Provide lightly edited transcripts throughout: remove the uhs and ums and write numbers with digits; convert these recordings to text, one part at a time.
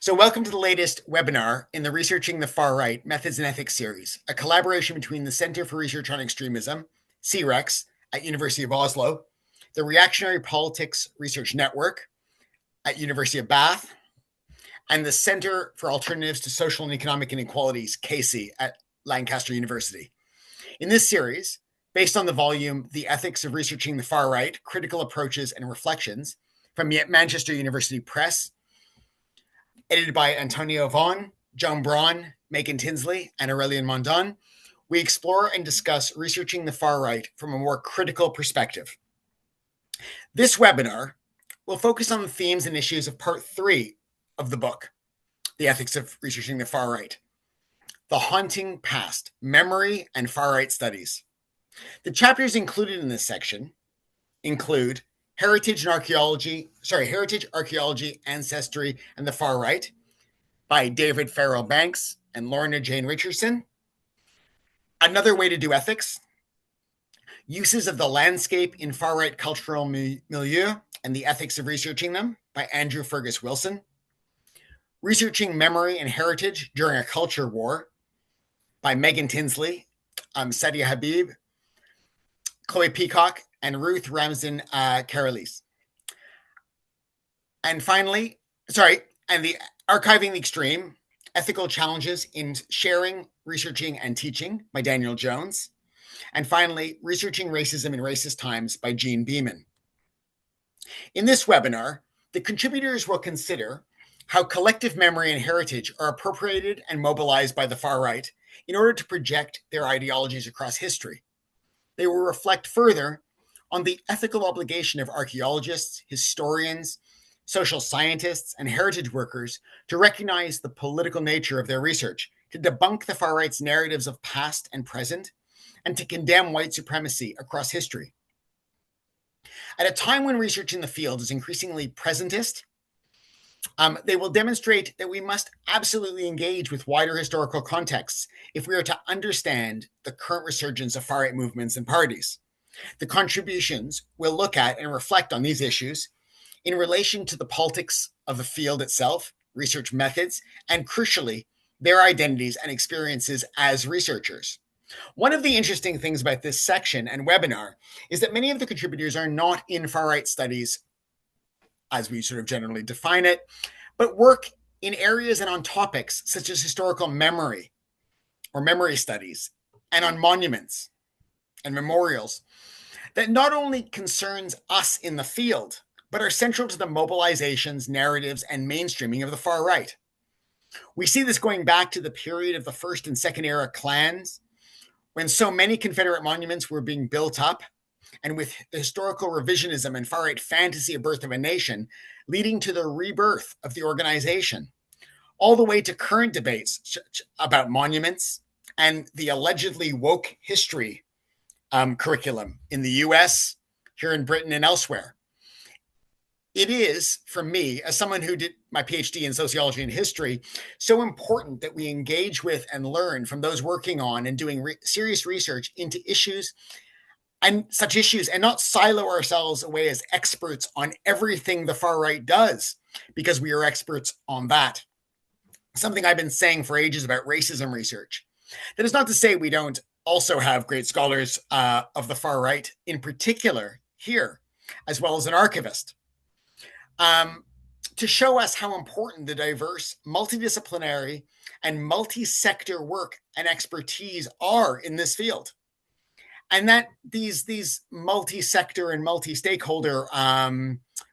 So, welcome to the latest webinar in the Researching the Far Right Methods and Ethics series, a collaboration between the Center for Research on Extremism, CREX, at University of Oslo, the Reactionary Politics Research Network at University of Bath, and the Center for Alternatives to Social and Economic Inequalities, CASE, at Lancaster University. In this series, based on the volume The Ethics of Researching the Far Right, Critical Approaches and Reflections from Manchester University Press, edited by Antonio Vaughan, Joan Braun, Megan Tinsley, and Aurelian Mondon, we explore and discuss researching the far right from a more critical perspective. This webinar will focus on the themes and issues of part 3 of the book, The Ethics of Researching the Far Right, The Haunting Past, Memory and Far Right Studies. The chapters included in this section include Heritage, Archaeology, Ancestry, and the Far Right by David Farrell Banks and Lorna Jane Richardson. Another Way to Do Ethics, Uses of the Landscape in Far-Right Cultural Milieu and the Ethics of Researching Them by Andrew Fergus Wilson. Researching Memory and Heritage During a Culture War by Megan Tinsley, Sadia Habib, Chloe Peacock, and Ruth Ramsden Carolis. And finally, and the Archiving the Extreme, Ethical Challenges in Sharing, Researching, and Teaching by Daniel Jones. And finally, Researching Racism in Racist Times by Jean Beeman. In this webinar, the contributors will consider how collective memory and heritage are appropriated and mobilized by the far right in order to project their ideologies across history. They will reflect further on the ethical obligation of archaeologists, historians, social scientists, and heritage workers to recognize the political nature of their research, to debunk the far right's narratives of past and present, and to condemn white supremacy across history. At a time when research in the field is increasingly presentist, they will demonstrate that we must absolutely engage with wider historical contexts if we are to understand the current resurgence of far right movements and parties. The contributions will look at and reflect on these issues in relation to the politics of the field itself, research methods, and crucially, their identities and experiences as researchers. One of the interesting things about this section and webinar is that many of the contributors are not in far-right studies, as we sort of generally define it, but work in areas and on topics such as historical memory or memory studies, and on monuments and memorials that not only concerns us in the field, but are central to the mobilizations, narratives, and mainstreaming of the far right. We see this going back to the period of the First and Second Era clans, when so many Confederate monuments were being built up, and with the historical revisionism and far-right fantasy of birth of a nation, leading to the rebirth of the organization, all the way to current debates about monuments and the allegedly woke history curriculum in the US, here in Britain, and elsewhere. It is, for me, as someone who did my PhD in sociology and history, so important that we engage with and learn from those working on and doing serious research into issues and such issues, and not silo ourselves away as experts on everything the far right does, because we are experts on that. Something I've been saying for ages about racism research. That is not to say we don't also have great scholars of the far right, in particular here, as well as an archivist. To show us how important the diverse, multidisciplinary, and multi-sector work and expertise are in this field. And that these multi-sector and multi-stakeholder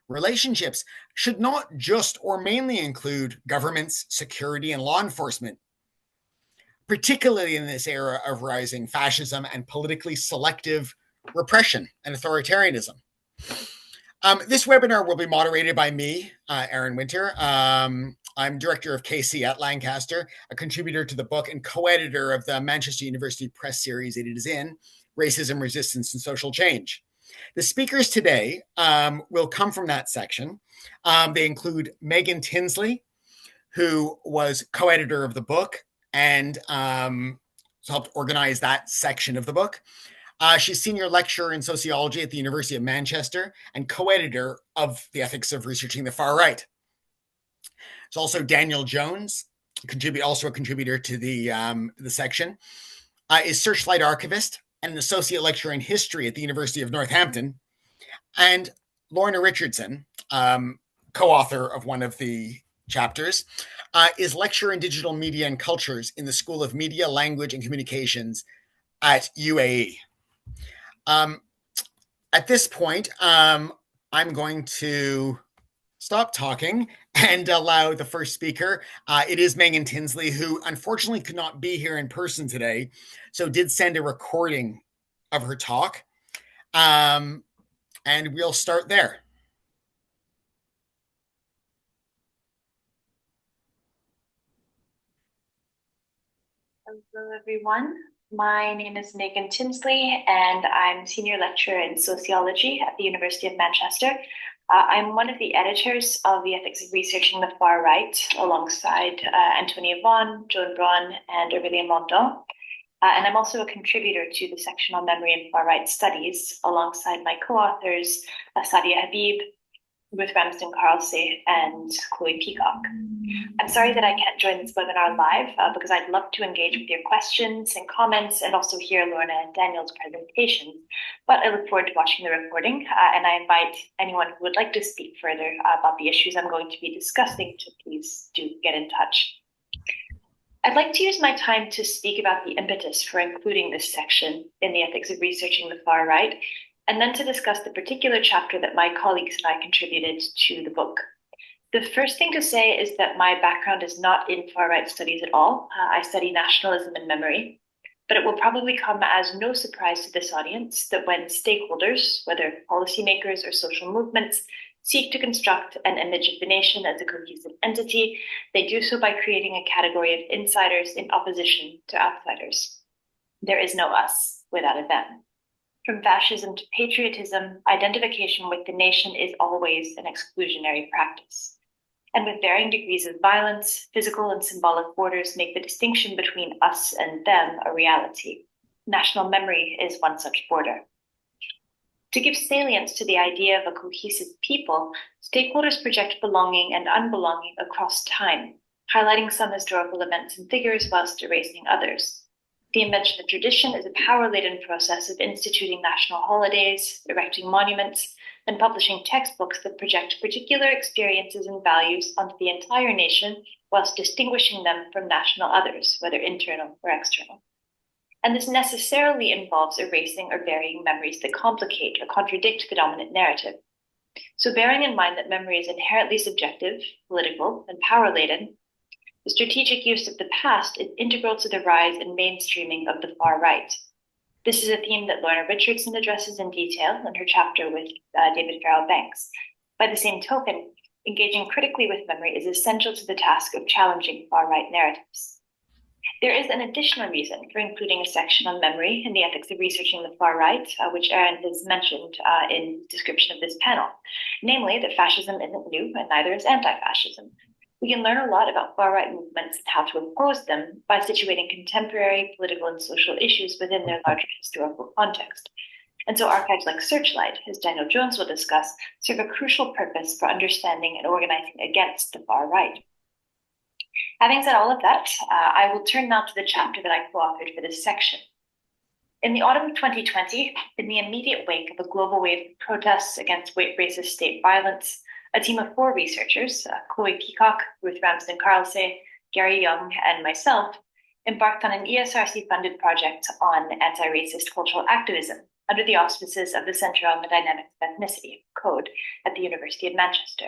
relationships should not just or mainly include governments, security, and law enforcement, particularly in this era of rising fascism and politically selective repression and authoritarianism. This webinar will be moderated by me, Aaron Winter. I'm director of KC at Lancaster, a contributor to the book and co-editor of the Manchester University Press series it is in, Racism, Resistance, and Social Change. The speakers today will come from that section. They include Megan Tinsley, who was co-editor of the book and helped organize that section of the book. She's senior lecturer in sociology at the University of Manchester and co-editor of The Ethics of Researching the Far Right. There's also Daniel Jones, also a contributor to the section, is Searchlight Archivist and an associate lecturer in history at the University of Northampton. And Lorna Richardson, co-author of one of the chapters, is lecturer in digital media and cultures in the School of Media, Language and Communications at UAE. At this point, I'm going to stop talking and allow the first speaker. It is Megan Tinsley, who unfortunately could not be here in person today, so did send a recording of her talk. And we'll start there. Hello, everyone. My name is Megan Tinsley, and I'm Senior Lecturer in Sociology at the University of Manchester. I'm one of the editors of the Ethics of Researching the Far Right, alongside Antonia Vaughan, Joan Braun, and Aurélien Mondon. And I'm also a contributor to the section on memory and far right studies, alongside my co-authors, Sadia Habib, Ruth Ramsden-Carlsey, and Chloe Peacock. I'm sorry that I can't join this webinar live because I'd love to engage with your questions and comments and also hear Lorna and Daniel's presentations. But I look forward to watching the recording, and I invite anyone who would like to speak further about the issues I'm going to be discussing to please do get in touch. I'd like to use my time to speak about the impetus for including this section in the Ethics of Researching the Far Right, and then to discuss the particular chapter that my colleagues and I contributed to the book. The first thing to say is that my background is not in far-right studies at all. I study nationalism and memory, but it will probably come as no surprise to this audience that when stakeholders, whether policymakers or social movements, seek to construct an image of the nation as a cohesive entity, they do so by creating a category of insiders in opposition to outsiders. There is no us without a them. From fascism to patriotism, identification with the nation is always an exclusionary practice. And with varying degrees of violence, physical and symbolic borders make the distinction between us and them a reality. National memory is one such border. To give salience to the idea of a cohesive people, stakeholders project belonging and unbelonging across time, highlighting some historical events and figures whilst erasing others. The invention of tradition is a power-laden process of instituting national holidays, erecting monuments, and publishing textbooks that project particular experiences and values onto the entire nation whilst distinguishing them from national others, whether internal or external. And this necessarily involves erasing or burying memories that complicate or contradict the dominant narrative. So bearing in mind that memory is inherently subjective, political, and power-laden, the strategic use of the past is integral to the rise and mainstreaming of the far right. This is a theme that Lorna Richardson addresses in detail in her chapter with David Farrell Banks. By the same token, engaging critically with memory is essential to the task of challenging far-right narratives. There is an additional reason for including a section on memory in the Ethics of Researching the Far Right, which Aaron has mentioned in the description of this panel, namely that fascism isn't new and neither is anti-fascism. We can learn a lot about far-right movements and how to oppose them by situating contemporary political and social issues within their larger historical context. And so archives like Searchlight, as Daniel Jones will discuss, serve a crucial purpose for understanding and organizing against the far right. Having said all of that, I will turn now to the chapter that I co-authored for this section. In the autumn of 2020, in the immediate wake of a global wave of protests against racist state violence, a team of 4 researchers, Chloe Peacock, Ruth Ramsden-Carlsey, Gary Young, and myself, embarked on an ESRC-funded project on anti-racist cultural activism under the auspices of the Center on the Dynamics of Ethnicity, CODE, at the University of Manchester.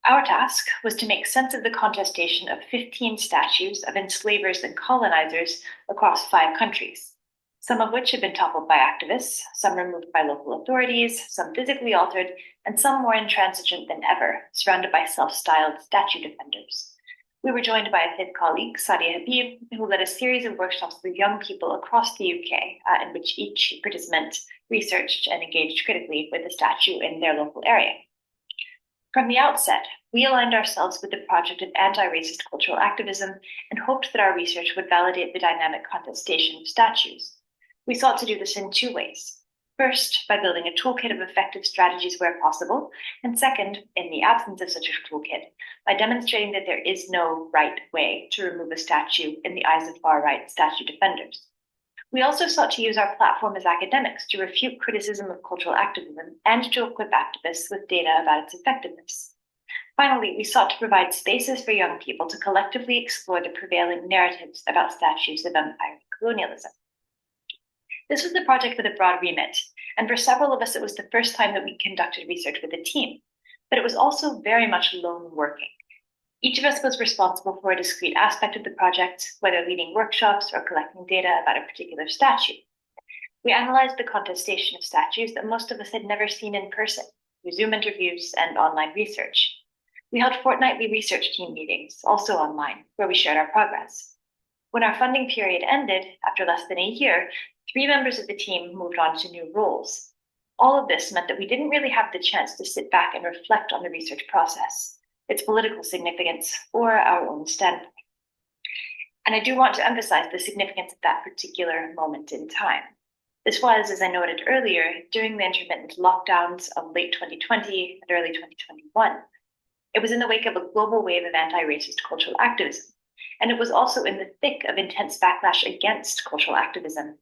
Our task was to make sense of the contestation of 15 statues of enslavers and colonizers across 5 countries, some of which had been toppled by activists, some removed by local authorities, some physically altered, and some more intransigent than ever, surrounded by self-styled statue defenders. We were joined by a 5th colleague, Sadia Habib, who led a series of workshops with young people across the UK, in which each participant researched and engaged critically with the statue in their local area. From the outset, we aligned ourselves with the project of anti-racist cultural activism and hoped that our research would validate the dynamic contestation of statues. We sought to do this in 2 ways. First, by building a toolkit of effective strategies where possible, and second, in the absence of such a toolkit, by demonstrating that there is no right way to remove a statue in the eyes of far-right statue defenders. We also sought to use our platform as academics to refute criticism of cultural activism and to equip activists with data about its effectiveness. Finally, we sought to provide spaces for young people to collectively explore the prevailing narratives about statues of empire and colonialism. This was a project with a broad remit, and for several of us, it was the first time that we conducted research with a team, but it was also very much lone working. Each of us was responsible for a discrete aspect of the project, whether leading workshops or collecting data about a particular statue. We analyzed the contestation of statues that most of us had never seen in person, through Zoom interviews and online research. We held fortnightly research team meetings, also online, where we shared our progress. When our funding period ended, after less than a year, 3 members of the team moved on to new roles. All of this meant that we didn't really have the chance to sit back and reflect on the research process, its political significance, or our own standpoint. And I do want to emphasize the significance of that particular moment in time. This was, as I noted earlier, during the intermittent lockdowns of late 2020 and early 2021. It was in the wake of a global wave of anti-racist cultural activism, and it was also in the thick of intense backlash against cultural activism.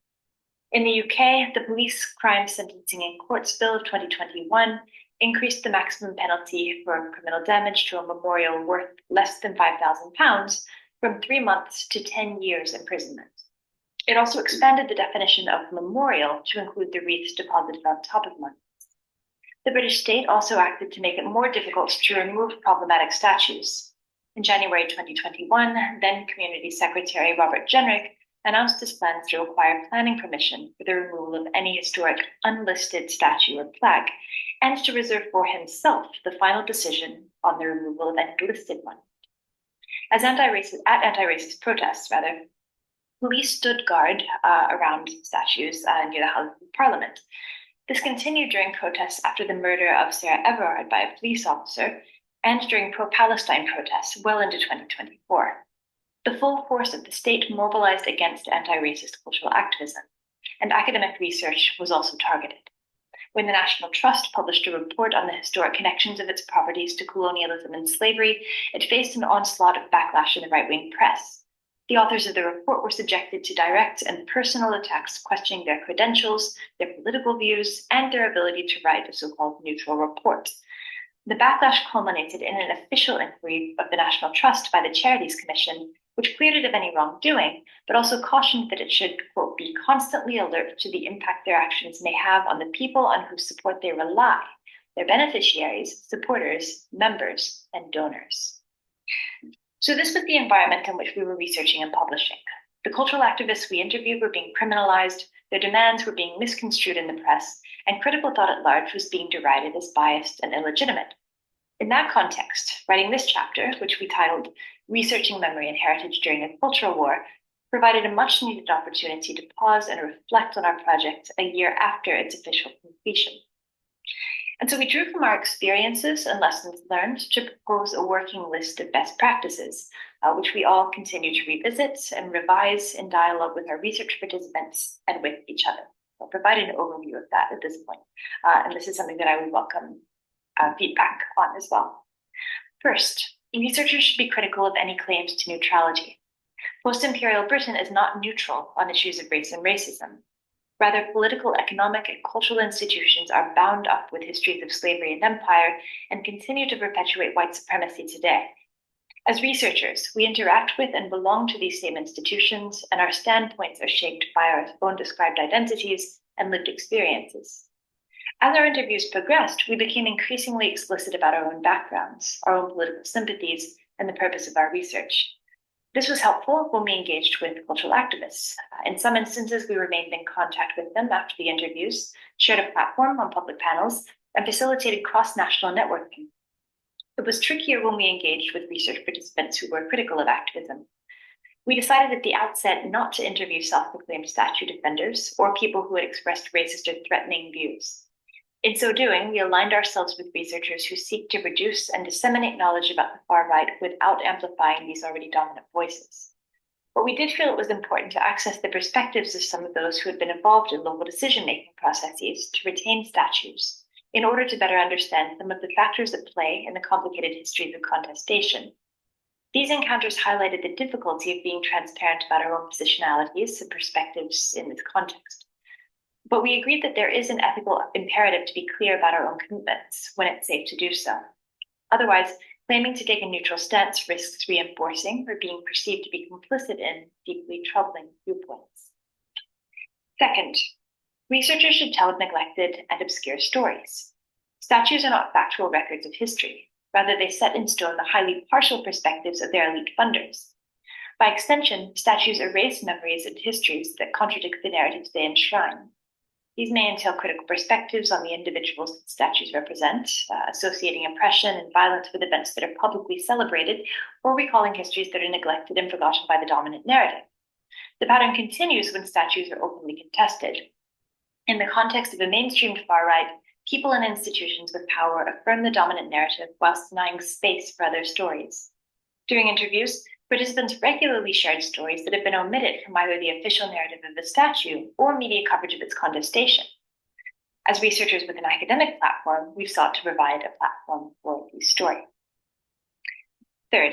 In the UK, the Police Crime Sentencing in Courts Bill of 2021 increased the maximum penalty for criminal damage to a memorial worth less than £5,000 from 3 months to 10 years imprisonment. It also expanded the definition of memorial to include the wreaths deposited on top of monuments. The British state also acted to make it more difficult to remove problematic statues. In January 2021, then Community Secretary Robert Jenrick announced his plans to require planning permission for the removal of any historic unlisted statue or plaque, and to reserve for himself the final decision on the removal of any listed one. At anti-racist protests, police stood guard around statues near the House of Parliament. This continued during protests after the murder of Sarah Everard by a police officer and during pro-Palestine protests well into 2024. The full force of the state mobilized against anti-racist cultural activism, and academic research was also targeted. When the National Trust published a report on the historic connections of its properties to colonialism and slavery, it faced an onslaught of backlash in the right-wing press. The authors of the report were subjected to direct and personal attacks questioning their credentials, their political views, and their ability to write a so-called neutral report. The backlash culminated in an official inquiry of the National Trust by the Charities Commission, which cleared it of any wrongdoing, but also cautioned that it should, quote, be constantly alert to the impact their actions may have on the people on whose support they rely, their beneficiaries, supporters, members, and donors. So this was the environment in which we were researching and publishing. The cultural activists we interviewed were being criminalized, their demands were being misconstrued in the press, and critical thought at large was being derided as biased and illegitimate. In that context, writing this chapter, which we titled Researching Memory and Heritage During a Cultural War, provided a much-needed opportunity to pause and reflect on our project a year after its official completion. And so we drew from our experiences and lessons learned to propose a working list of best practices, which we all continue to revisit and revise in dialogue with our research participants and with each other. I'll provide an overview of that at this point. And this is something that I would welcome feedback on as well. First, researchers should be critical of any claims to neutrality. Post-imperial Britain is not neutral on issues of race and racism. Rather, political, economic, and cultural institutions are bound up with histories of slavery and empire and continue to perpetuate white supremacy today. As researchers, we interact with and belong to these same institutions, and our standpoints are shaped by our own described identities and lived experiences. As our interviews progressed, we became increasingly explicit about our own backgrounds, our own political sympathies, and the purpose of our research. This was helpful when we engaged with cultural activists. In some instances, we remained in contact with them after the interviews, shared a platform on public panels, and facilitated cross-national networking. It was trickier when we engaged with research participants who were critical of activism. We decided at the outset not to interview self-proclaimed statue defenders or people who had expressed racist or threatening views. In so doing, we aligned ourselves with researchers who seek to reduce and disseminate knowledge about the far right without amplifying these already dominant voices. But we did feel it was important to access the perspectives of some of those who had been involved in local decision-making processes to retain statues in order to better understand some of the factors at play in the complicated histories of contestation. These encounters highlighted the difficulty of being transparent about our own positionalities and perspectives in this context. But we agreed that there is an ethical imperative to be clear about our own commitments when it's safe to do so. Otherwise, claiming to take a neutral stance risks reinforcing or being perceived to be complicit in deeply troubling viewpoints. Second, researchers should tell neglected and obscure stories. Statues are not factual records of history. Rather, they set in stone the highly partial perspectives of their elite funders. By extension, statues erase memories and histories that contradict the narratives they enshrine. These may entail critical perspectives on the individuals that statues represent, associating oppression and violence with events that are publicly celebrated, or recalling histories that are neglected and forgotten by the dominant narrative. The pattern continues when statues are openly contested. In the context of a mainstreamed far right, people and institutions with power affirm the dominant narrative whilst denying space for other stories. During interviews, participants regularly shared stories that have been omitted from either the official narrative of the statue or media coverage of its contestation. As researchers with an academic platform, we've sought to provide a platform for these stories. Third,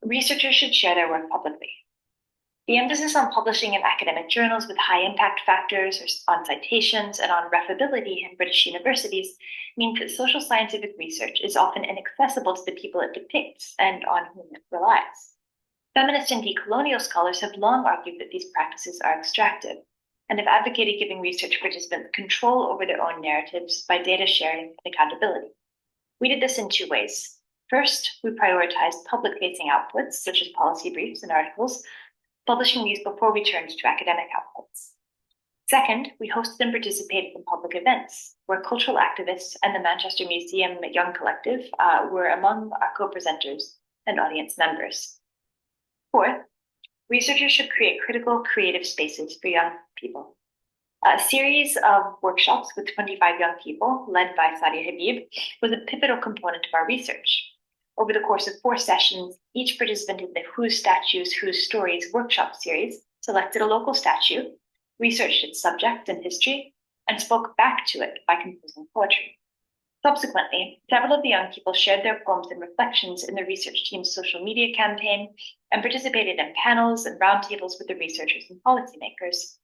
researchers should share their work publicly. The emphasis on publishing in academic journals with high impact factors, or on citations, and on referability in British universities means that social scientific research is often inaccessible to the people it depicts and on whom it relies. Feminist and decolonial scholars have long argued that these practices are extractive and have advocated giving research participants control over their own narratives by data sharing and accountability. We did this in two ways. First, we prioritized public-facing outputs, such as policy briefs and articles, publishing these before we turned to academic outputs. Second, we hosted and participated in public events, where cultural activists and the Manchester Museum Young Collective were among our co-presenters and audience members. Fourth, researchers should create critical creative spaces for young people. A series of workshops with 25 young people, led by Sadia Habib, was a pivotal component of our research. Over the course of 4 sessions, each participant in the Whose Statues, Whose Stories workshop series selected a local statue, researched its subject and history, and spoke back to it by composing poetry. Subsequently, several of the young people shared their poems and reflections in the research team's social media campaign and participated in panels and roundtables with the researchers and policymakers.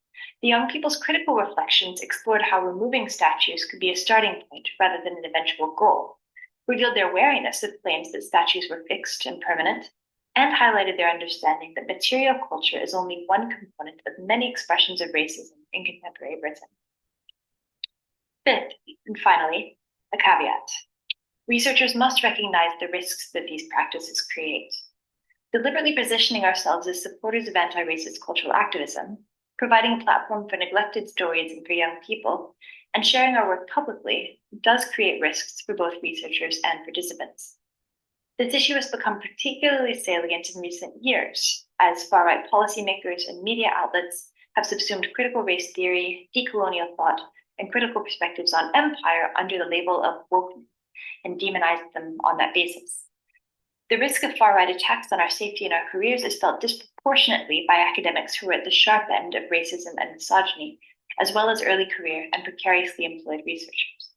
The young people's critical reflections explored how removing statues could be a starting point rather than an eventual goal, revealed their wariness of claims that statues were fixed and permanent, and highlighted their understanding that material culture is only one component of many expressions of racism in contemporary Britain. Fifth, and finally, a caveat. Researchers must recognize the risks that these practices create. Deliberately positioning ourselves as supporters of anti-racist cultural activism, providing a platform for neglected stories and for young people, and sharing our work publicly does create risks for both researchers and participants. This issue has become particularly salient in recent years, as far-right policymakers and media outlets have subsumed critical race theory, decolonial thought, and critical perspectives on empire under the label of wokeness and demonized them on that basis. The risk of far-right attacks on our safety and our careers is felt disproportionately by academics who are at the sharp end of racism and misogyny, as well as early career and precariously employed researchers.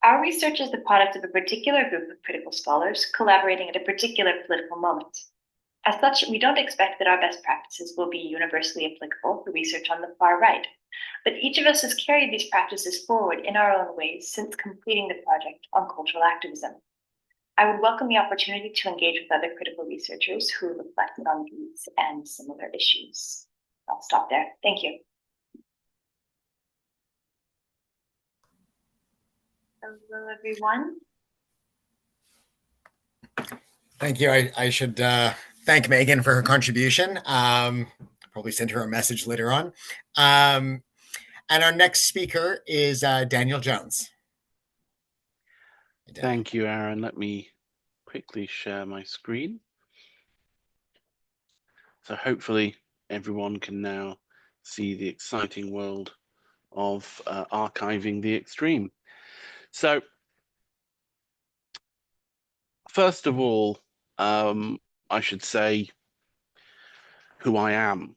Our research is the product of a particular group of critical scholars collaborating at a particular political moment. As such, we don't expect that our best practices will be universally applicable for research on the far right, but each of us has carried these practices forward in our own ways since completing the project on cultural activism. I would welcome the opportunity to engage with other critical researchers who reflected on these and similar issues. I'll stop there. Thank you. Hello, everyone. Thank you. I should thank Megan for her contribution. Probably send her a message later on. And our next speaker is Daniel Jones. Thank you, Aaron. Let me quickly share my screen. So hopefully everyone can now see the exciting world of archiving the extreme. So first of all, I should say who I am.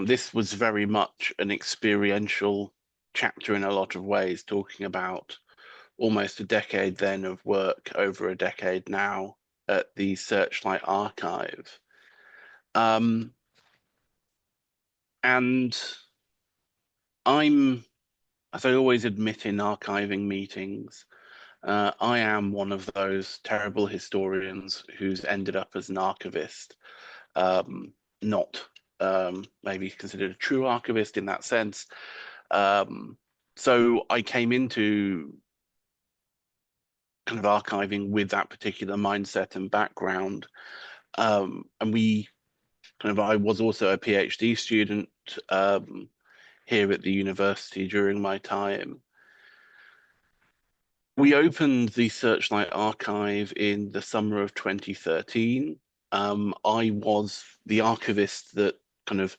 This was very much an experiential chapter in a lot of ways, talking about almost a decade then of work, over a decade now, at the Searchlight Archive. And I'm, as I always admit in archiving meetings, I am one of those terrible historians who's ended up as an archivist, not maybe considered a true archivist in that sense. So I came into kind of archiving with that particular mindset and background. And I was also a PhD student here at the university during my time. We opened the Searchlight Archive in the summer of 2013. I was the archivist that kind of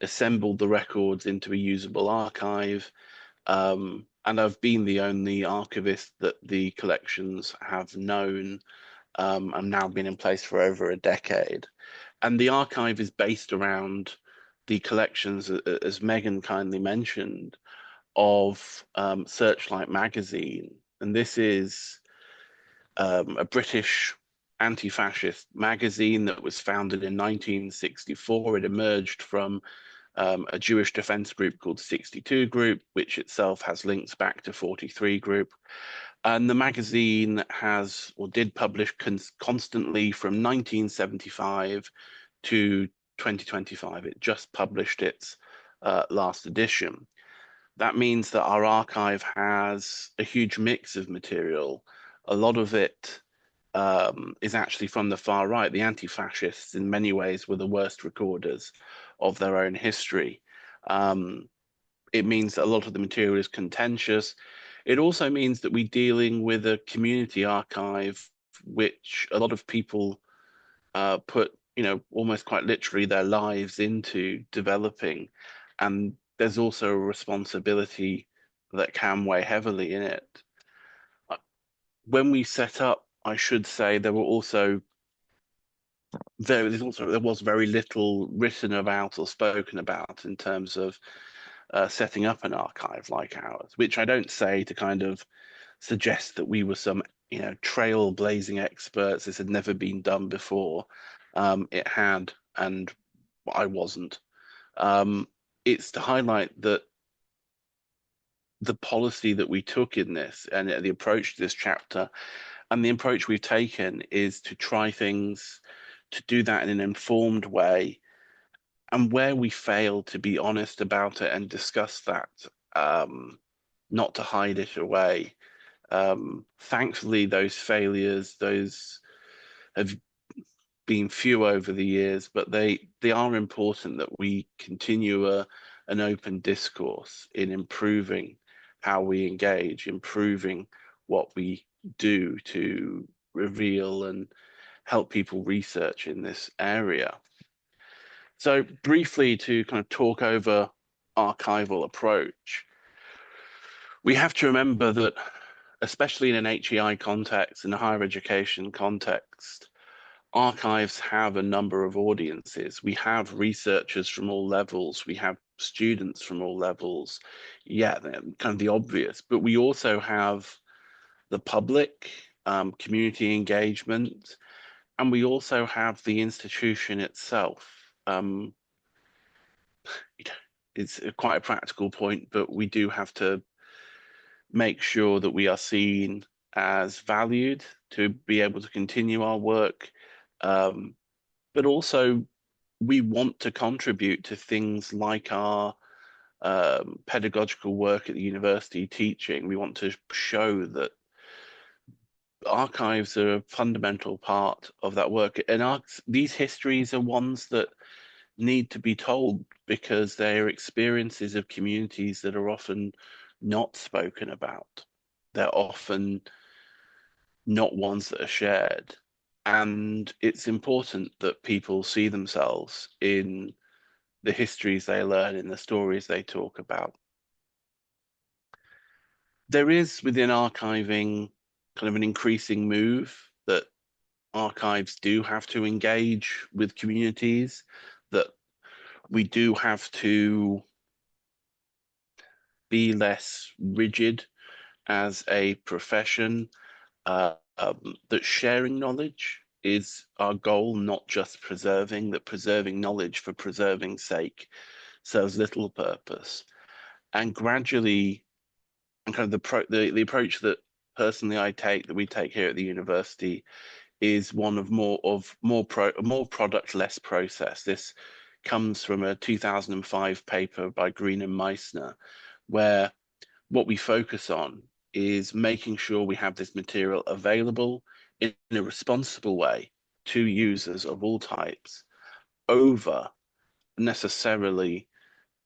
assembled the records into a usable archive. And I've been the only archivist that the collections have known, and now been in place for over a decade. And the archive is based around the collections, as Megan kindly mentioned, of Searchlight magazine. And this is a British anti-fascist magazine that was founded in 1964. It emerged from a Jewish defense group called 62 Group, which itself has links back to 43 Group. And the magazine has, or did publish constantly from 1975 to 2025. It just published its last edition. That means that our archive has a huge mix of material. A lot of it is actually from the far right. The anti-fascists, in many ways, were the worst recorders of their own history. It means that a lot of the material is contentious. It also means that we're dealing with a community archive, which a lot of people put, almost quite literally their lives into developing. And there's also a responsibility that can weigh heavily in it. When we set up, I should say, there was very little written about or spoken about in terms of setting up an archive like ours, which I don't say to kind of suggest that we were some, trailblazing experts. This had never been done before. It had, and I wasn't. It's to highlight that the policy that we took in this and the approach to this chapter and the approach we've taken is to try things, to do that in an informed way. And where we fail, to be honest about it and discuss that, not to hide it away. Thankfully, those failures, those have been few over the years, but they are important that we continue an open discourse in improving how we engage, improving what we do to reveal and help people research in this area. So briefly, to kind of talk over archival approach, we have to remember that, especially in an HEI context, in a higher education context, archives have a number of audiences. We have researchers from all levels. We have students from all levels. Yeah, kind of the obvious. But we also have the public, community engagement, and we also have the institution itself. It's quite a practical point, but we do have to make sure that we are seen as valued to be able to continue our work. But also, we want to contribute to things like our pedagogical work at the university, teaching. We want to show that archives are a fundamental part of that work. And these histories are ones that need to be told because they're experiences of communities that are often not spoken about. They're often not ones that are shared. And it's important that people see themselves in the histories they learn, in the stories they talk about. There is within archiving kind of an increasing move that archives do have to engage with communities, that we do have to be less rigid as a profession, that sharing knowledge is our goal, not just preserving, that preserving knowledge for preserving sake serves little purpose. And gradually, and kind of the approach that personally I take, that we take here at the university, is one of more product, less process. This comes from a 2005 paper by Green and Meissner, where what we focus on is making sure we have this material available in a responsible way to users of all types over necessarily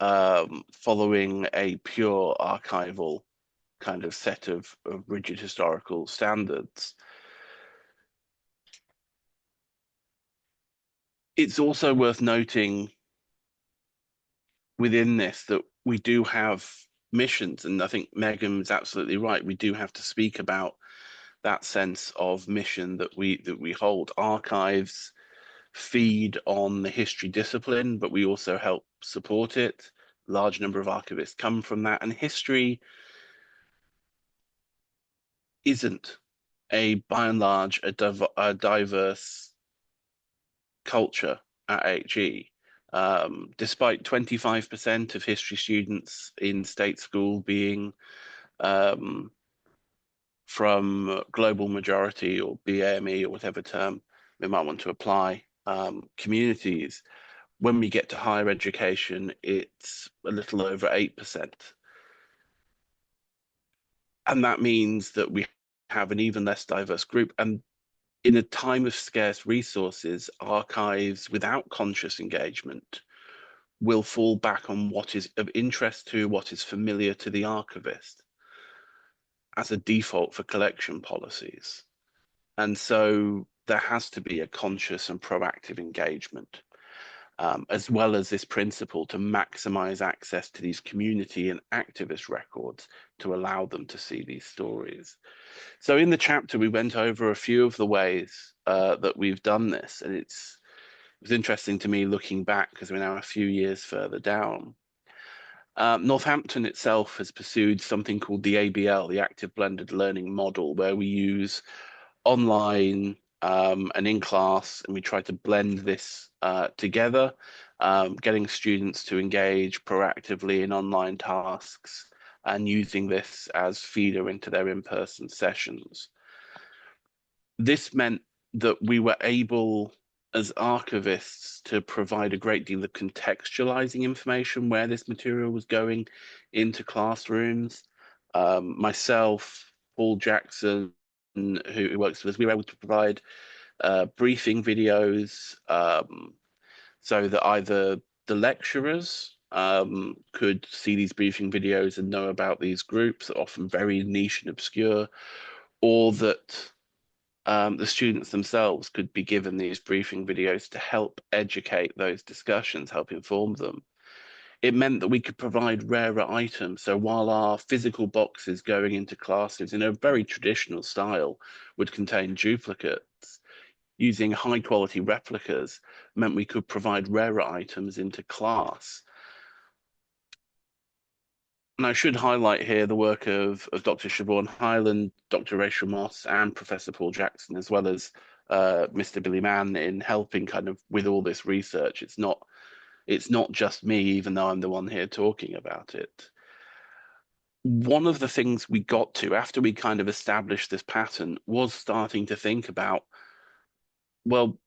following a pure archival kind of set of rigid historical standards. It's also worth noting within this that we do have missions, and I think Megan's absolutely right. We do have to speak about that sense of mission that we hold. Archives feed on the history discipline, but we also help support it. Large number of archivists come from that, and history isn't by and large a diverse culture at HE. Despite 25% of history students in state school being um, from global majority or BAME or whatever term we might want to apply, communities, when we get to higher education, it's a little over 8%. And that means that we have an even less diverse group. And in a time of scarce resources, archives without conscious engagement will fall back on what is of interest to, what is familiar to the archivist as a default for collection policies. And so there has to be a conscious and proactive engagement, as well as this principle to maximize access to these community and activist records to allow them to see these stories. So in the chapter, we went over a few of the ways that we've done this, and it was interesting to me looking back because we're now a few years further down. Northampton itself has pursued something called the ABL, the Active Blended Learning Model, where we use online and in class, and we try to blend this together, getting students to engage proactively in online tasks and using this as feeder into their in-person sessions. This meant that we were able, as archivists, to provide a great deal of contextualizing information where this material was going into classrooms. Myself, Paul Jackson, who works with us, we were able to provide briefing videos so that either the lecturers could see these briefing videos and know about these groups, often very niche and obscure, or that the students themselves could be given these briefing videos to help educate those discussions, help inform them. It meant that we could provide rarer items. So while our physical boxes going into classes in a very traditional style would contain duplicates, using high quality replicas meant we could provide rarer items into class. And I should highlight here the work of Dr. Siobhan Hyland, Dr. Rachel Moss, and Professor Paul Jackson, as well as Mr. Billy Mann in helping kind of with all this research. It's not just me, even though I'm the one here talking about it. One of the things we got to after we kind of established this pattern was starting to think about, well,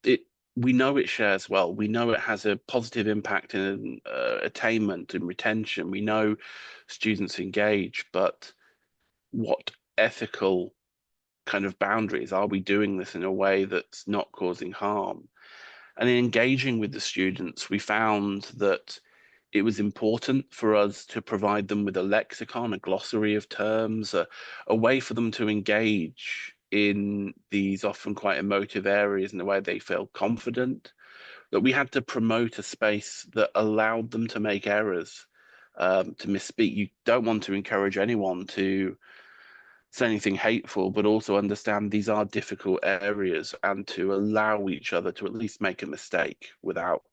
we know it shares well. We know it has a positive impact in attainment and retention. We know students engage, but what ethical kind of boundaries are we doing this in a way that's not causing harm? And in engaging with the students, we found that it was important for us to provide them with a lexicon, a glossary of terms, a way for them to engage in these often quite emotive areas in a way they feel confident, that we had to promote a space that allowed them to make errors, to misspeak. You don't want to encourage anyone to say anything hateful, but also understand these are difficult areas and to allow each other to at least make a mistake without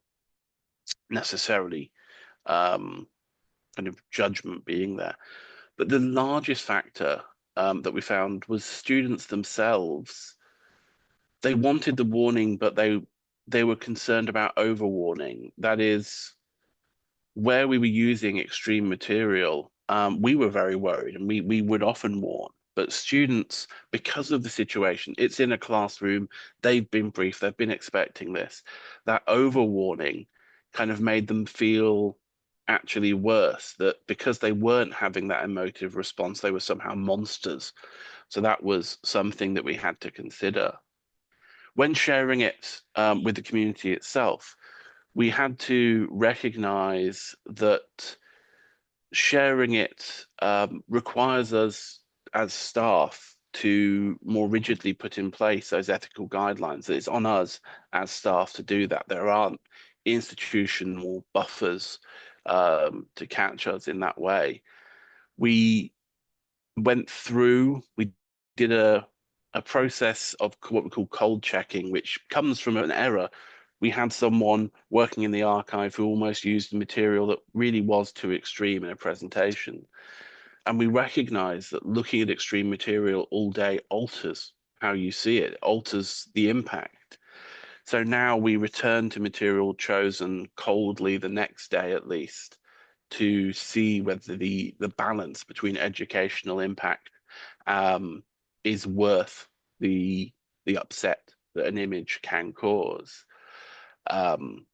necessarily kind of judgment being there. But the largest factor that we found was students themselves. They wanted the warning, but they were concerned about overwarning. That is, where we were using extreme material, we were very worried, and we would often warn. But students, because of the situation, it's in a classroom, they've been briefed, they've been expecting this. That overwarning kind of made them feel actually worse, that because they weren't having that emotive response, they were somehow monsters. So that was something that we had to consider. When sharing it with the community itself, we had to recognize that sharing it requires us as staff to more rigidly put in place those ethical guidelines. It's on us as staff to do that. There aren't institutional buffers to catch us in that way. We we did a process of what we call cold checking, which comes from an error. We had someone working in the archive who almost used a material that really was too extreme in a presentation. And we recognize that looking at extreme material all day alters how you see it, alters the impact. So now we return to material chosen coldly the next day at least to see whether the balance between educational impact um, is worth the the upset that an image can cause. Um,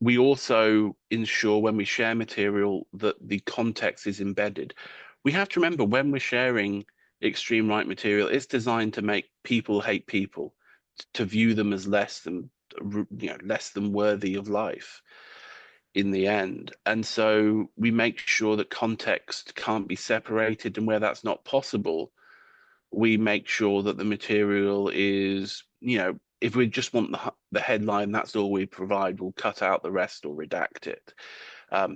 we also ensure when we share material that the context is embedded. We have to remember when we're sharing extreme right material, it's designed to make people hate people, to view them as less than worthy of life in the end. And so we make sure that context can't be separated, and where that's not possible, we make sure that the material is, if we just want the headline, that's all we provide. We'll cut out the rest or redact it.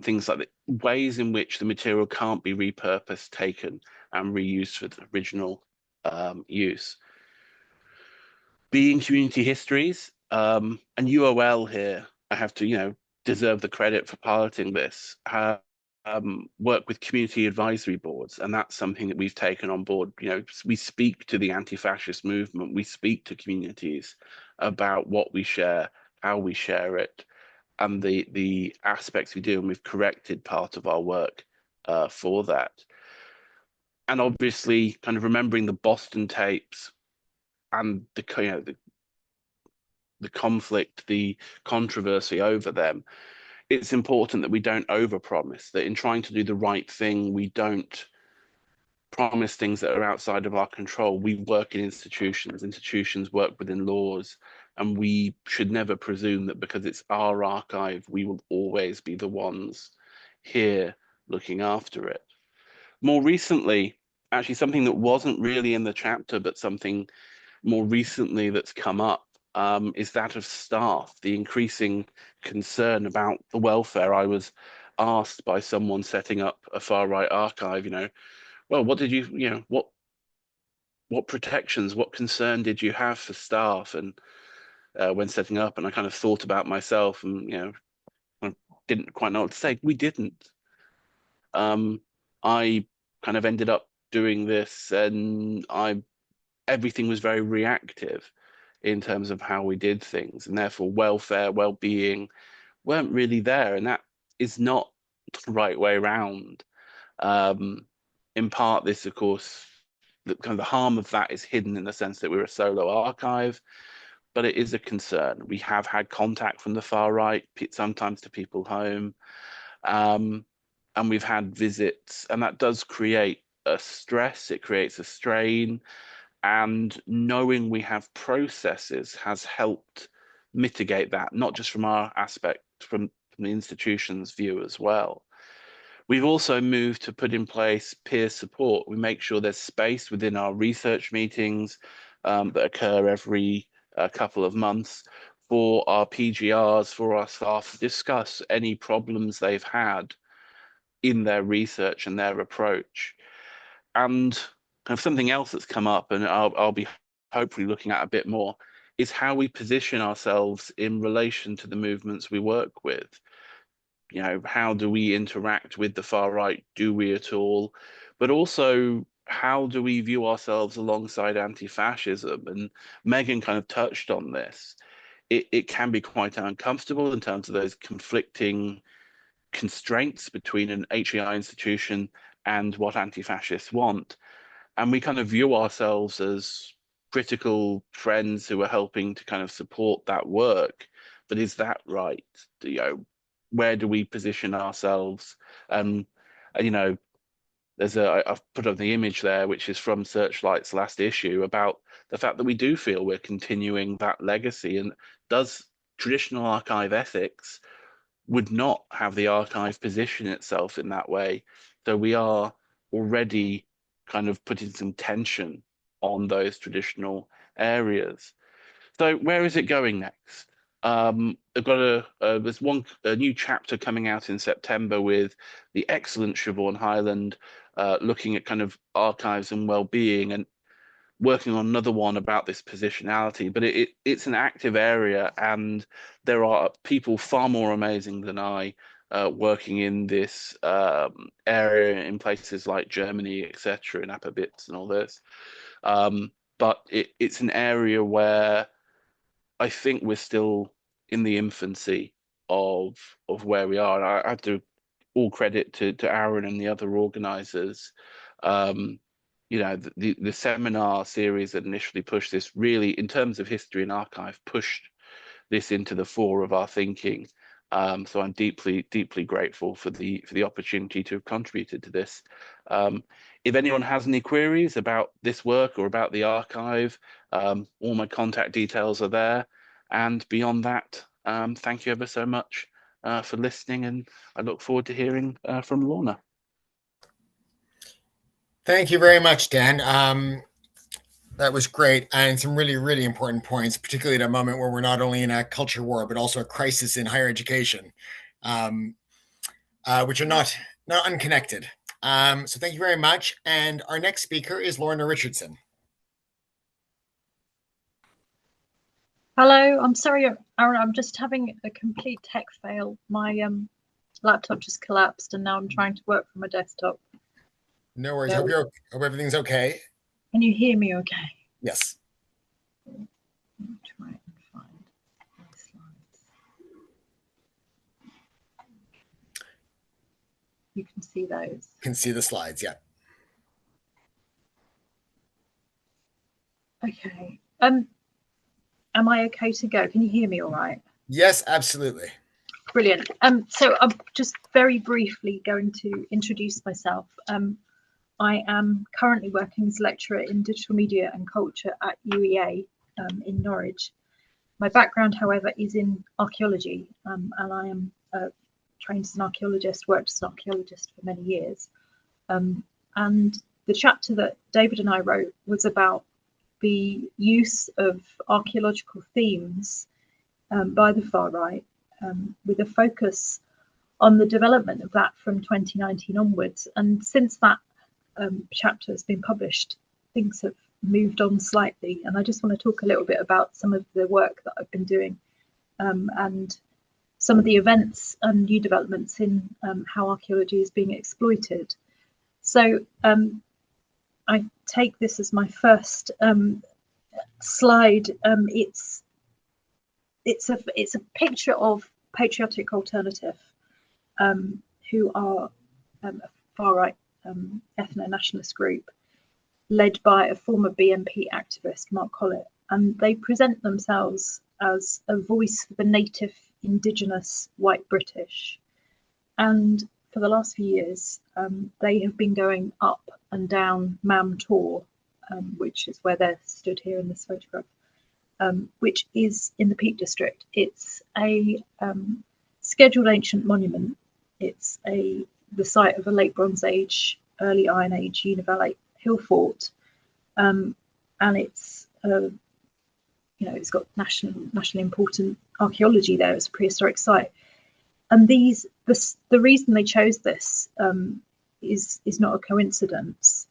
Things like the ways in which the material can't be repurposed, taken, and reused for the original use. Being community histories, and UOL here, I have to, deserve the credit for piloting this. Work with community advisory boards, and that's something that we've taken on board. We speak to the anti-fascist movement, we speak to communities about what we share, how we share it, and the aspects we do, and we've corrected part of our work for that. And obviously, kind of remembering the Boston tapes and the conflict, the controversy over them, it's important that we don't overpromise, that in trying to do the right thing, we don't promise things that are outside of our control. We work in institutions, institutions work within laws, and we should never presume that because it's our archive, we will always be the ones here looking after it. More recently, actually something that wasn't really in the chapter, but something more recently that's come up is that of staff, the increasing concern about the welfare. I was asked by someone setting up a far right archive, well, what did what protections, what concern did you have for staff and when setting up? And I kind of thought about myself and, I didn't quite know what to say. We didn't. I kind of ended up doing this and everything was very reactive in terms of how we did things, and therefore welfare, well-being weren't really there, and that is not the right way around. In part, this, of course, the harm of that is hidden in the sense that we're a solo archive, but it is a concern. We have had contact from the far right, sometimes to people home, and we've had visits, and that does create a stress, it creates a strain, and knowing we have processes has helped mitigate that, not just from our aspect, from the institution's view as well. We've also moved to put in place peer support. We make sure there's space within our research meetings that occur every couple of months for our PGRs, for our staff to discuss any problems they've had in their research and their approach. And kind of something else that's come up, and I'll be hopefully looking at a bit more, is how we position ourselves in relation to the movements we work with. you know, how do we interact with the far right? Do we at all? But also, how do we view ourselves alongside anti-fascism? And Megan kind of touched on this. It can be quite uncomfortable in terms of those conflicting constraints between an HEI institution and what anti-fascists want. And we kind of view ourselves as critical friends who are helping to kind of support that work. But is that right? You know, where do we position ourselves? Um, you know, I've put up the image there, which is from Searchlight's last issue, about the fact that we do feel we're continuing that legacy. And does traditional archive ethics would not have the archive position itself in that way? So we are already kind of putting some tension on those traditional areas. So where is it going next? I've got there's a new chapter coming out in September with the excellent Siobhan Hyland, looking at kind of archives and well-being, and working on another one about this positionality. But it's an active area, and there are people far more amazing than I working in this area in places like Germany, etc., in Appabits and all this. But it's an area where I think we're still in the infancy of where we are. And I have to all credit to Aaron and the other organizers. Um, you know, the seminar series that initially pushed this, really, in terms of history and archive, pushed this into the fore of our thinking. So I'm deeply, deeply grateful for the opportunity to have contributed to this. If anyone has any queries about this work or about the archive, all my contact details are there. And beyond that, thank you ever so much for listening, and I look forward to hearing from Lorna. Thank you very much, Dan. That was great, and some really, really important points, particularly at a moment where we're not only in a culture war but also a crisis in higher education, which are not unconnected. So thank you very much. And our next speaker is Lorna Richardson. Hello, I'm sorry, Aaron, I'm just having a complete tech fail. My laptop just collapsed and now I'm trying to work from my desktop. No worries. Hope everything's okay. Can you hear me okay? Yes. Let me try and find my slides. You can see those. Can see the slides, yeah. Okay. Am I okay to go? Can you hear me all right? Yes, absolutely. Brilliant. So I'm just very briefly going to introduce myself. I am currently working as a lecturer in digital media and culture at UEA in Norwich. My background, however, is in archaeology, and I am trained as an archaeologist, worked as an archaeologist for many years. And the chapter that David and I wrote was about the use of archaeological themes by the far right, with a focus on the development of that from 2019 onwards. And since that chapter has been published, things have moved on slightly, and I just want to talk a little bit about some of the work that I've been doing and some of the events and new developments in how archaeology is being exploited. So I take this as my first slide. It's a picture of Patriotic Alternative, who are a far right ethno-nationalist group led by a former BNP activist, Mark Collett, and they present themselves as a voice for the native, indigenous, white British. And for the last few years, they have been going up and down Mam Tor, which is where they're stood here in this photograph, which is in the Peak District. It's a scheduled ancient monument. It's the site of a late Bronze Age, early Iron Age Univallate hill fort, and it's it's got nationally important archaeology there. It's a prehistoric site, and the reason they chose this is not a coincidence.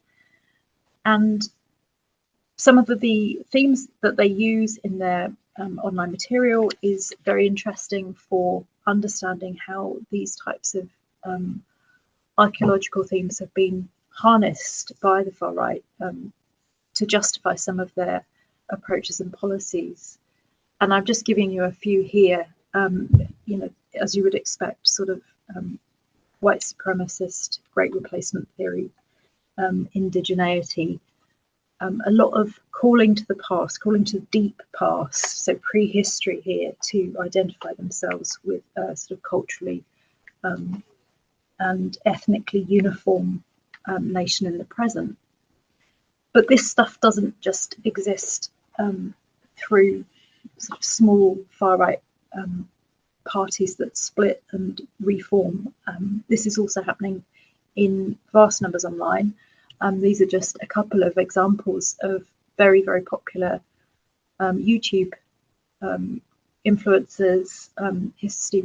And some of the themes that they use in their online material is very interesting for understanding how these types of archaeological themes have been harnessed by the far right to justify some of their approaches and policies. And I'm just giving you a few here, you know, as you would expect, sort of white supremacist, great replacement theory, indigeneity, a lot of calling to the past, calling to the deep past, so prehistory here, to identify themselves with a sort of culturally and ethnically uniform nation in the present. But this stuff doesn't just exist through sort of small far-right parties that split and reform. This is also happening in vast numbers online. These are just a couple of examples of very, very popular YouTube influencers, History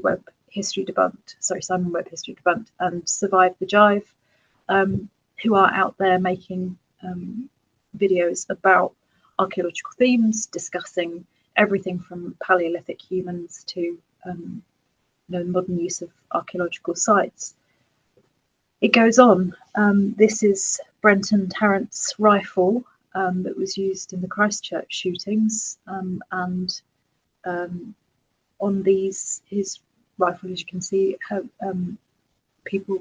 Debunked, Simon Webb History Debunked, and Survive the Jive, who are out there making videos about archaeological themes, discussing everything from Paleolithic humans to you know, modern use of archaeological sites. It goes on. This is Brenton Tarrant's rifle that was used in the Christchurch shootings, and on his rifle, as you can see, have people,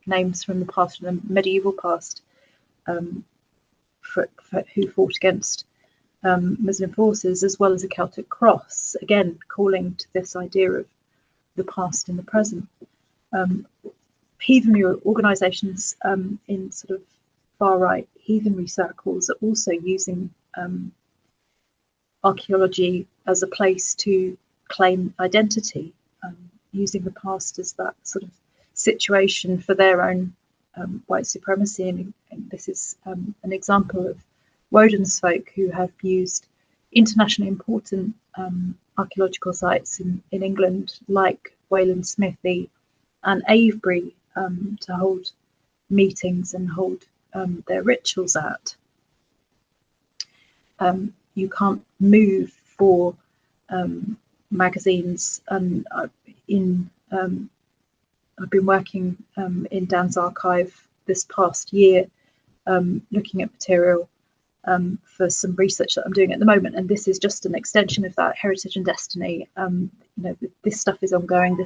names from the past, from the medieval past, for who fought against Muslim forces, as well as a Celtic cross, again calling to this idea of the past and the present. Heathenry organisations in sort of far-right heathenry circles are also using archaeology as a place to claim identity, using the past as that sort of situation for their own white supremacy. And this is an example of Woden's folk who have used internationally important archaeological sites in England, like Wayland Smithy and Avebury, to hold meetings and hold their rituals at. You can't move for magazines, and I've been working in Dan's archive this past year, looking at material for some research that I'm doing at the moment, and this is just an extension of that, Heritage and Destiny. You know, this stuff is ongoing.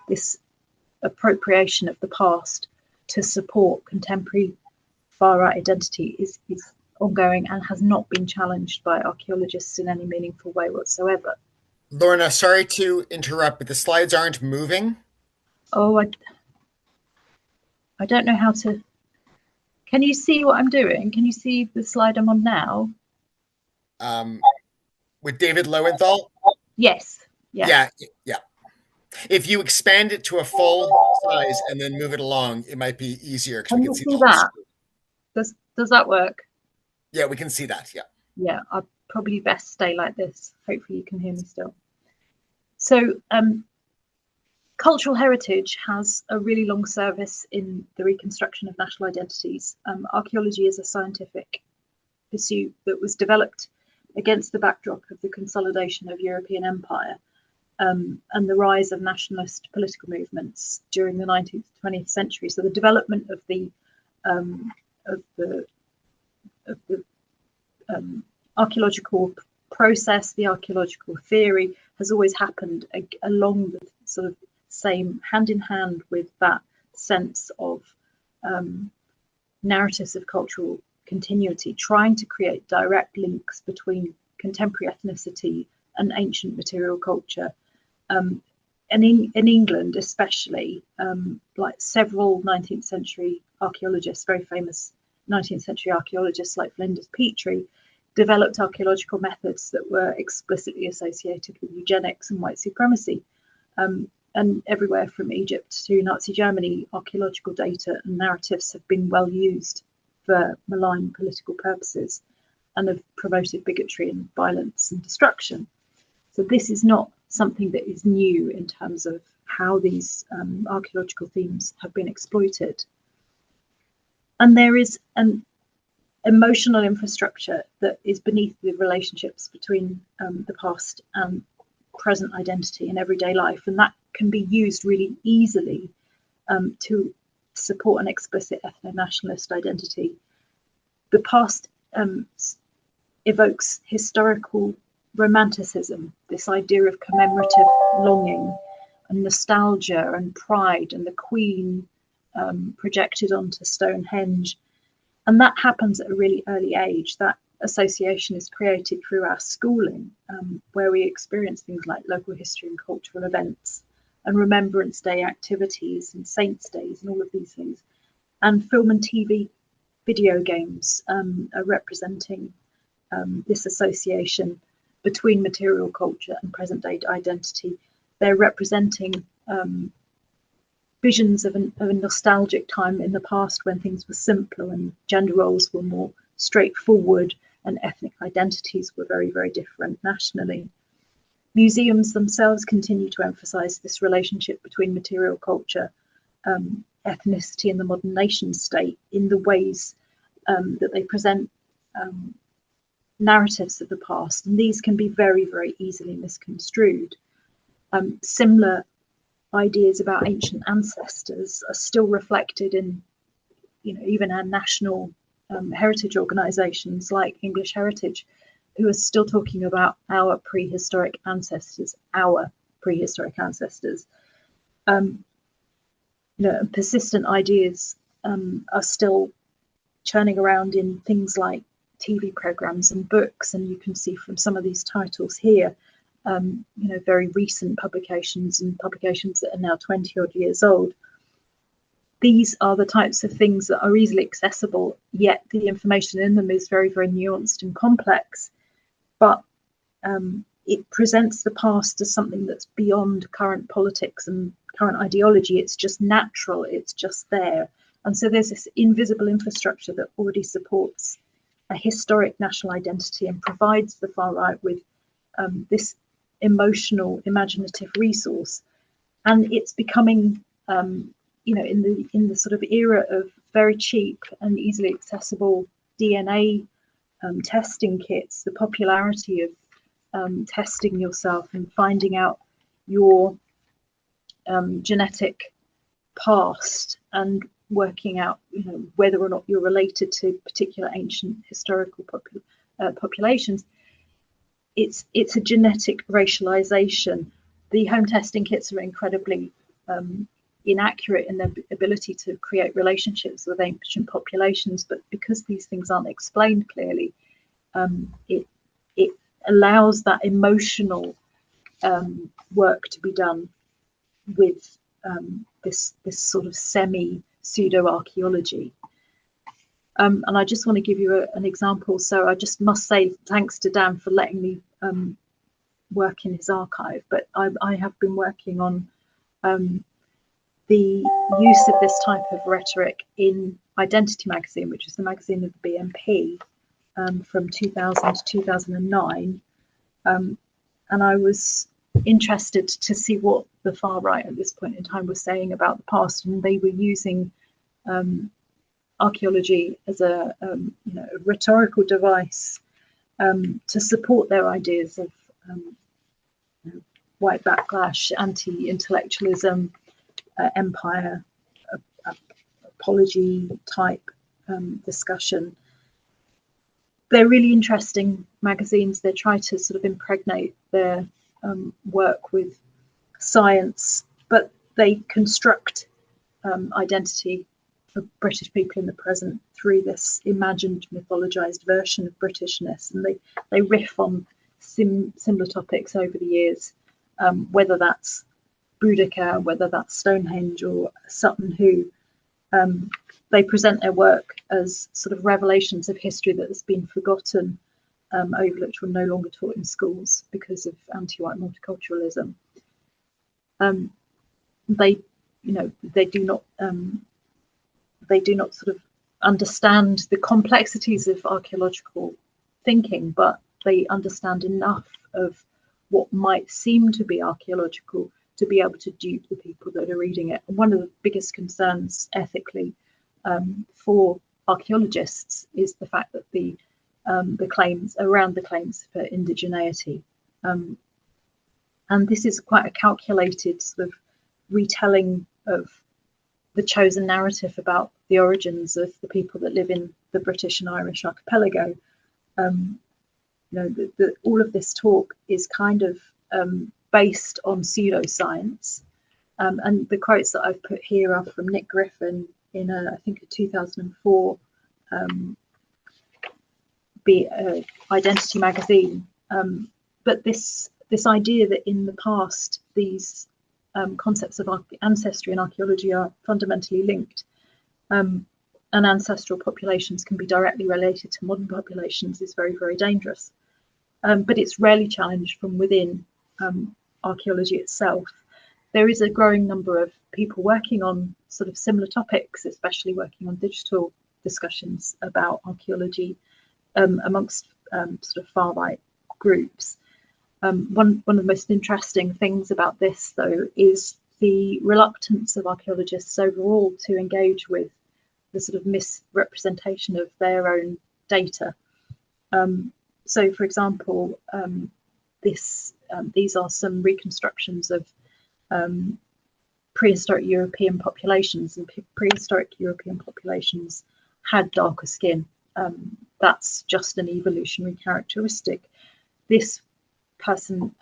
This appropriation of the past to support contemporary far-right identity is ongoing and has not been challenged by archaeologists in any meaningful way whatsoever. Lorna, sorry to interrupt, but the slides aren't moving. Oh, I don't know how to. Can you see what I'm doing? Can you see the slide I'm on now? With David Lowenthal? Yes. Yeah. If you expand it to a full size and then move it along, it might be easier because we can see that. Does that work? Yeah, we can see that. Yeah. Yeah, I'd probably best stay like this. Hopefully you can hear me still. So cultural heritage has a really long service in the reconstruction of national identities. Archaeology is a scientific pursuit that was developed against the backdrop of the consolidation of European empire and the rise of nationalist political movements during the 19th, 20th century. So the development of the archaeological process, the archaeological theory, has always happened along the sort of same, hand in hand with that sense of narratives of cultural continuity, trying to create direct links between contemporary ethnicity and ancient material culture. And in England especially, like several 19th century archaeologists, very famous 19th century archaeologists like Flinders Petrie, developed archaeological methods that were explicitly associated with eugenics and white supremacy. And everywhere from Egypt to Nazi Germany, archaeological data and narratives have been well used for malign political purposes and have promoted bigotry and violence and destruction. So this is not something that is new in terms of how these archaeological themes have been exploited. And there is emotional infrastructure that is beneath the relationships between the past and present identity in everyday life, and that can be used really easily to support an explicit ethno-nationalist identity. The past evokes historical romanticism, this idea of commemorative longing and nostalgia and pride, and the Queen projected onto Stonehenge. And that happens at a really early age. That association is created through our schooling, where we experience things like local history and cultural events and Remembrance Day activities and Saints' Days and all of these things. And film and TV video games are representing this association between material culture and present day identity. They're representing visions of a nostalgic time in the past when things were simpler and gender roles were more straightforward and ethnic identities were very, very different nationally. Museums themselves continue to emphasize this relationship between material culture, ethnicity and the modern nation state in the ways that they present narratives of the past, and these can be very, very easily misconstrued. Similar ideas about ancient ancestors are still reflected in, even our national heritage organisations like English Heritage, who are still talking about our prehistoric ancestors. Persistent ideas are still churning around in things like TV programs and books, and you can see from some of these titles here, very recent publications and publications that are now 20 odd years old. These are the types of things that are easily accessible, yet the information in them is very, very nuanced and complex. But it presents the past as something that's beyond current politics and current ideology. It's just natural, it's just there. And so there's this invisible infrastructure that already supports a historic national identity and provides the far right with this emotional, imaginative resource. And it's becoming, in the sort of era of very cheap and easily accessible DNA testing kits, the popularity of testing yourself and finding out your genetic past and working out, whether or not you're related to particular ancient historical populations. It's a genetic racialization. The home testing kits are incredibly inaccurate in their ability to create relationships with ancient populations, but because these things aren't explained clearly, it allows that emotional work to be done with this sort of semi-pseudo-archaeology. And I just want to give you an example. So I just must say thanks to Dan for letting me work in his archive, but I have been working on the use of this type of rhetoric in Identity magazine, which is the magazine of the BNP, from 2000 to 2009. And I was interested to see what the far right at this point in time was saying about the past, and they were using archaeology as a rhetorical device to support their ideas of white backlash, anti-intellectualism, empire, apology type discussion. They're really interesting magazines. They try to sort of impregnate their work with science, but they construct identity for British people in the present through this imagined, mythologized version of Britishness, and they riff on similar topics over the years, whether that's Boudicca, whether that's Stonehenge or Sutton Hoo. They present their work as sort of revelations of history that has been forgotten, overlooked, or no longer taught in schools because of anti-white multiculturalism. They do not sort of understand the complexities of archaeological thinking, but they understand enough of what might seem to be archaeological to be able to dupe the people that are reading it. And one of the biggest concerns ethically for archaeologists is the fact that the claims around the claims for indigeneity, and this is quite a calculated sort of retelling of the chosen narrative about the origins of the people that live in the British and Irish archipelago. All of this talk is kind of based on pseudoscience, and the quotes that I've put here are from Nick Griffin in I think a 2004 Identity magazine. But this idea that in the past these concepts of ancestry and archaeology are fundamentally linked, and ancestral populations can be directly related to modern populations is very, very dangerous. But it's rarely challenged from within archaeology itself. There is a growing number of people working on sort of similar topics, especially working on digital discussions about archaeology amongst sort of far-right groups. One of the most interesting things about this, though, is the reluctance of archaeologists overall to engage with the sort of misrepresentation of their own data. So, for example, these are some reconstructions of prehistoric European populations, and prehistoric European populations had darker skin. That's just an evolutionary characteristic. This person,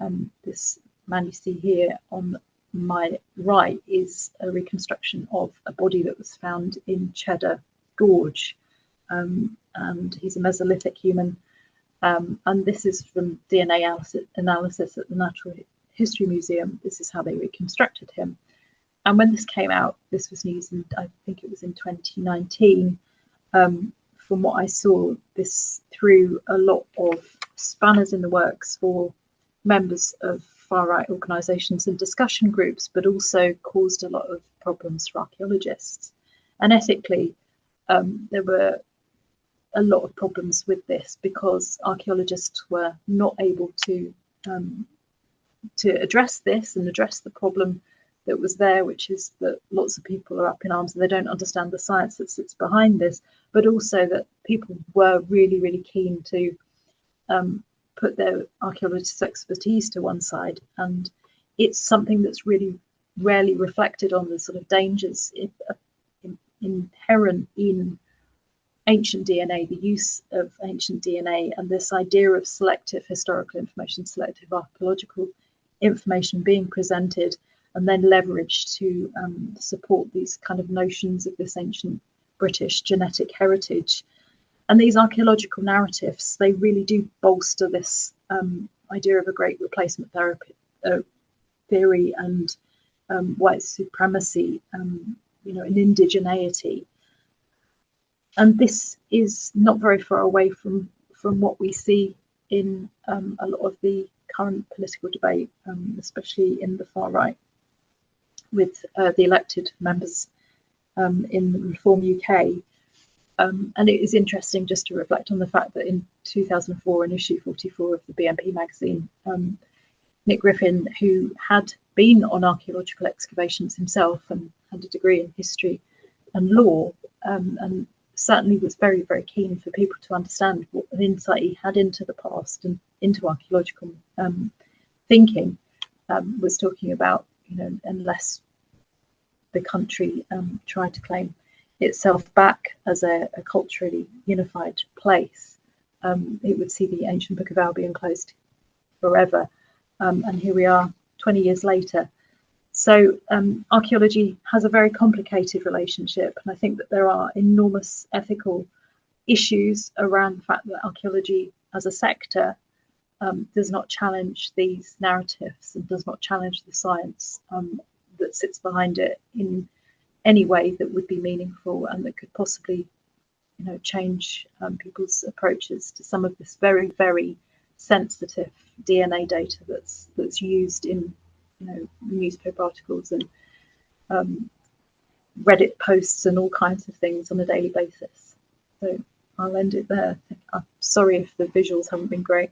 this man you see here on my right, is a reconstruction of a body that was found in Cheddar Gorge, and he's a Mesolithic human. And this is from DNA analysis at the Natural History Museum. This is how they reconstructed him. And when this came out, this was news, and I think it was in 2019. From what I saw, this threw a lot of spanners in the works for members of far-right organisations and discussion groups, but also caused a lot of problems for archaeologists. And ethically, there were a lot of problems with this because archaeologists were not able to address this and address the problem that was there, which is that lots of people are up in arms and they don't understand the science that sits behind this, but also that people were really, really keen to put their archaeologist expertise to one side. And it's something that's really rarely reflected on, the sort of dangers inherent in ancient DNA, the use of ancient DNA, and this idea of selective historical information, selective archaeological information being presented and then leveraged to support these kind of notions of this ancient British genetic heritage. And these archaeological narratives, they really do bolster this idea of a great replacement therapy, theory, and white supremacy, and indigeneity. And this is not very far away from what we see in a lot of the current political debate, especially in the far right, with the elected members in Reform UK. And it is interesting just to reflect on the fact that in 2004, in issue 44 of the BNP magazine, Nick Griffin, who had been on archaeological excavations himself and had a degree in history and law, and certainly was very, very keen for people to understand what an insight he had into the past and into archaeological thinking, was talking about, unless the country tried to claim itself back as a culturally unified place, it would see the ancient Book of Albion closed forever. And here we are 20 years later. So archaeology has a very complicated relationship, and I think that there are enormous ethical issues around the fact that archaeology as a sector does not challenge these narratives and does not challenge the science that sits behind it in any way that would be meaningful and that could possibly, change people's approaches to some of this very, very sensitive DNA data that's used in newspaper articles and Reddit posts and all kinds of things on a daily basis. So I'll end it there. I'm sorry if the visuals haven't been great.